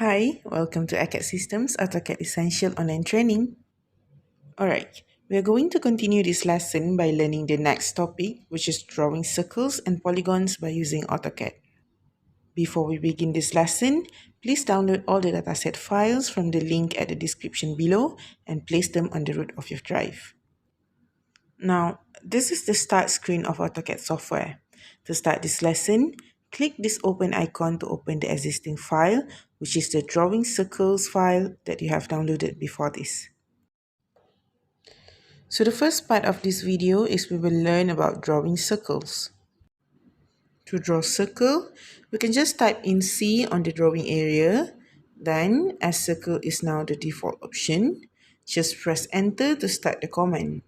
Hi, welcome to AutoCAD Systems AutoCAD Essential Online Training. Alright, we are going to continue this lesson by learning the next topic, which is drawing circles and polygons by using AutoCAD. Before we begin this lesson, please download all the dataset files from the link at the description below and place them on the root of your drive. Now, this is the start screen of AutoCAD software. To start this lesson, click this open icon to open the existing file, which is the drawing circles file that you have downloaded before this. So the first part of this video is we will learn about drawing circles. To draw circle, we can just type in C on the drawing area. Then, as circle is now the default option, just press enter to start the command.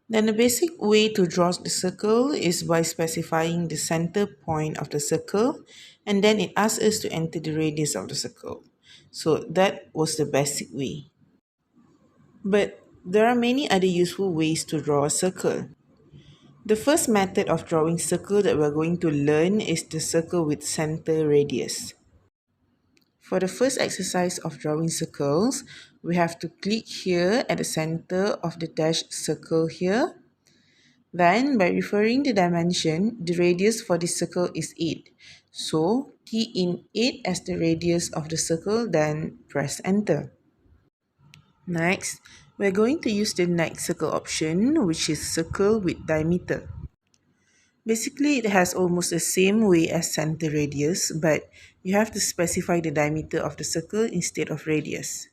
Then the basic way to draw the circle is by specifying the center point of the circle, and then it asks us to enter the radius of the circle. So that was the basic way. But there are many other useful ways to draw a circle. The first method of drawing circle that we're going to learn is the circle with center radius. For the first exercise of drawing circles, we have to click here at the center of the dashed circle here. Then, by referring the dimension, the radius for this circle is 8. So, key in 8 as the radius of the circle, then press enter. Next, we're going to use the next circle option, which is circle with diameter. Basically, it has almost the same way as center radius, but you have to specify the diameter of the circle instead of radius.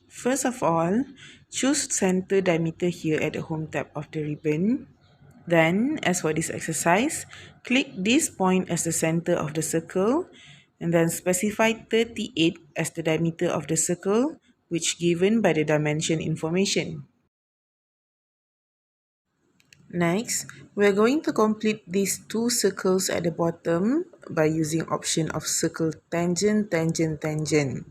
First of all, choose center diameter here at the home tab of the ribbon. Then, as for this exercise, click this point as the center of the circle and then specify 38 as the diameter of the circle, which given by the dimension information. Next, we are going to complete these two circles at the bottom by using option of circle tangent, tangent, tangent.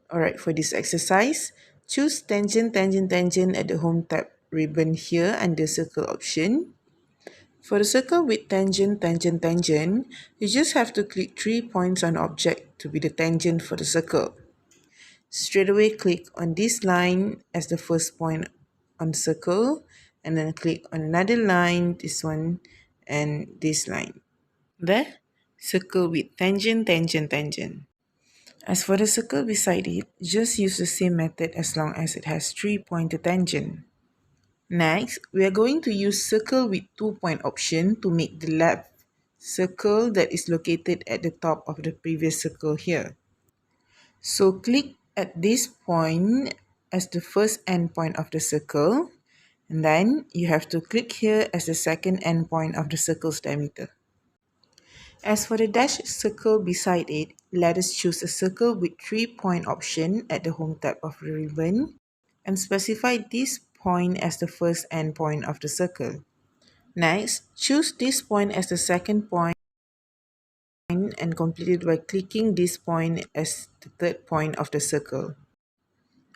Alright, for this exercise, choose tangent, tangent, tangent at the home tab ribbon here under circle option. For the circle with tangent, tangent, tangent, you just have to click 3 points on the object to be the tangent for the circle. Straight away click on this line as the first point on the circle, and then click on another line, this one, and this line. There, circle with tangent, tangent, tangent. As for the circle beside it, just use the same method as long as it has 3-pointed tangent. Next, we are going to use circle with 2-point option to make the left circle that is located at the top of the previous circle here. So click at this point as the first endpoint of the circle, and then you have to click here as the second endpoint of the circle's diameter. As for the dashed circle beside it, let us choose a circle with 3-point option at the home tab of the ribbon and specify this point as the first endpoint of the circle. Next, choose this point as the second point and complete it by clicking this point as the third point of the circle.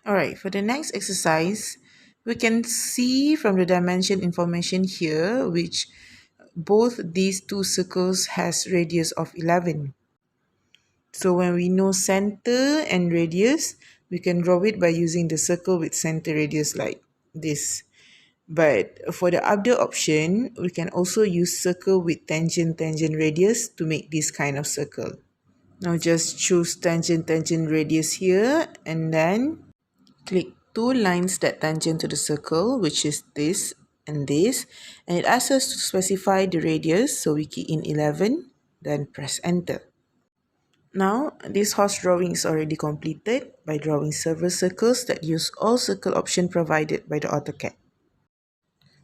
Alright, for the next exercise, we can see from the dimension information here which both these two circles has radius of 11. So when we know center and radius, we can draw it by using the circle with center radius like this. But for the other option, we can also use circle with tangent, tangent radius to make this kind of circle. Now just choose tangent, tangent radius here and then click two lines that tangent to the circle, which is this and this, and it asks us to specify the radius, so we key in 11, then press enter. Now, this horse drawing is already completed by drawing several circles that use all circle options provided by the AutoCAD.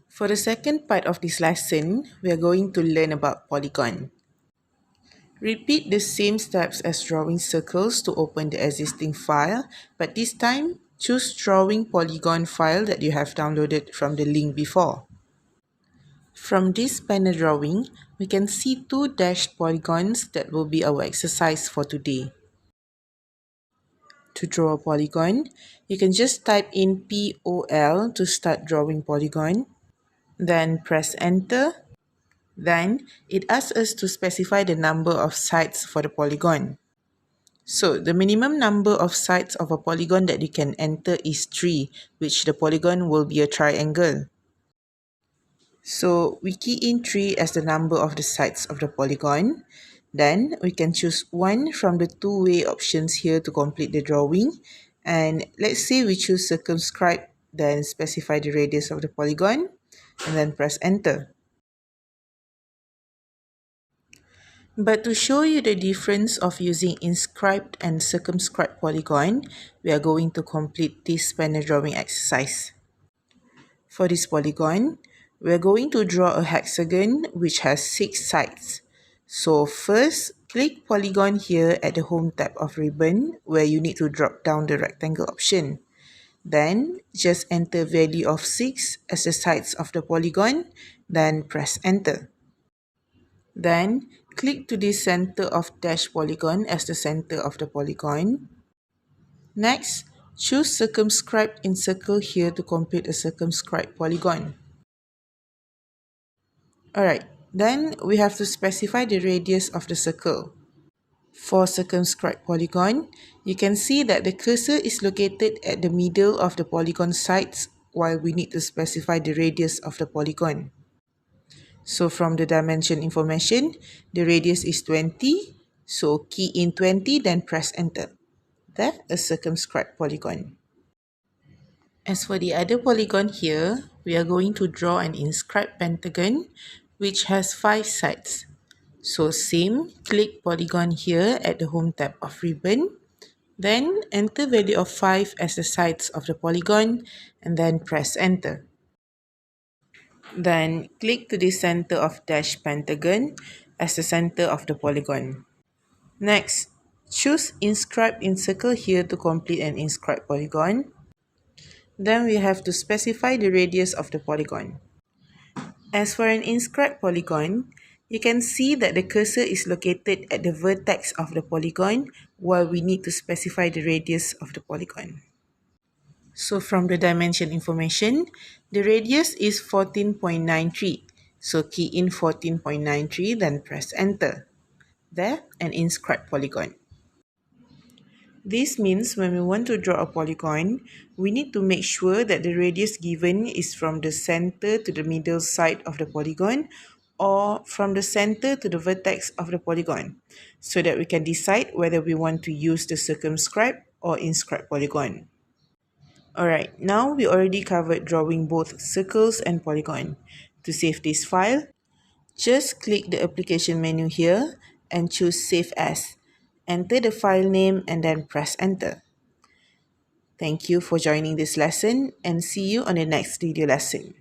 For the second part of this lesson, we are going to learn about Polygon. Repeat the same steps as drawing circles to open the existing file, but this time, choose drawing Polygon file that you have downloaded from the link before. From this panel drawing, we can see two dashed polygons that will be our exercise for today. To draw a polygon, you can just type in POL to start drawing polygon, then press enter. Then it asks us to specify the number of sides for the polygon. So the minimum number of sides of a polygon that you can enter is 3, which the polygon will be a triangle. So we key in 3 as the number of the sides of the polygon. Then we can choose one from the two-way options here to complete the drawing. And let's say we choose circumscribe, then specify the radius of the polygon, and then press enter. But to show you the difference of using inscribed and circumscribed polygon, we are going to complete this panel drawing exercise. For this polygon, we are going to draw a hexagon which has 6 sides. So first, click Polygon here at the Home tab of Ribbon where you need to drop down the rectangle option. Then, just enter value of 6 as the sides of the polygon, then press enter. Then, click to the center of dash polygon as the center of the polygon. Next, choose circumscribe in circle here to complete a circumscribed polygon. Alright, then we have to specify the radius of the circle. For circumscribed polygon, you can see that the cursor is located at the middle of the polygon sides while we need to specify the radius of the polygon. So from the dimension information, the radius is 20. So key in 20, then press enter. That's a circumscribed polygon. As for the other polygon here, we are going to draw an inscribed pentagon which has 5 sides. So same, click Polygon here at the Home tab of Ribbon. Then enter value of 5 as the sides of the polygon and then press enter. Then click to the center of dash pentagon as the center of the polygon. Next, choose Inscribe in circle here to complete an inscribed polygon. Then we have to specify the radius of the polygon. As for an inscribed polygon, you can see that the cursor is located at the vertex of the polygon while we need to specify the radius of the polygon. So from the dimension information, the radius is 14.93. So key in 14.93, then press enter. There, an inscribed polygon. This means when we want to draw a polygon, we need to make sure that the radius given is from the center to the middle side of the polygon or from the center to the vertex of the polygon so that we can decide whether we want to use the circumscribed or inscribed polygon. Alright, now we already covered drawing both circles and polygon. To save this file, just click the application menu here and choose Save As. Enter the file name and then press enter. Thank you for joining this lesson and see you on the next video lesson.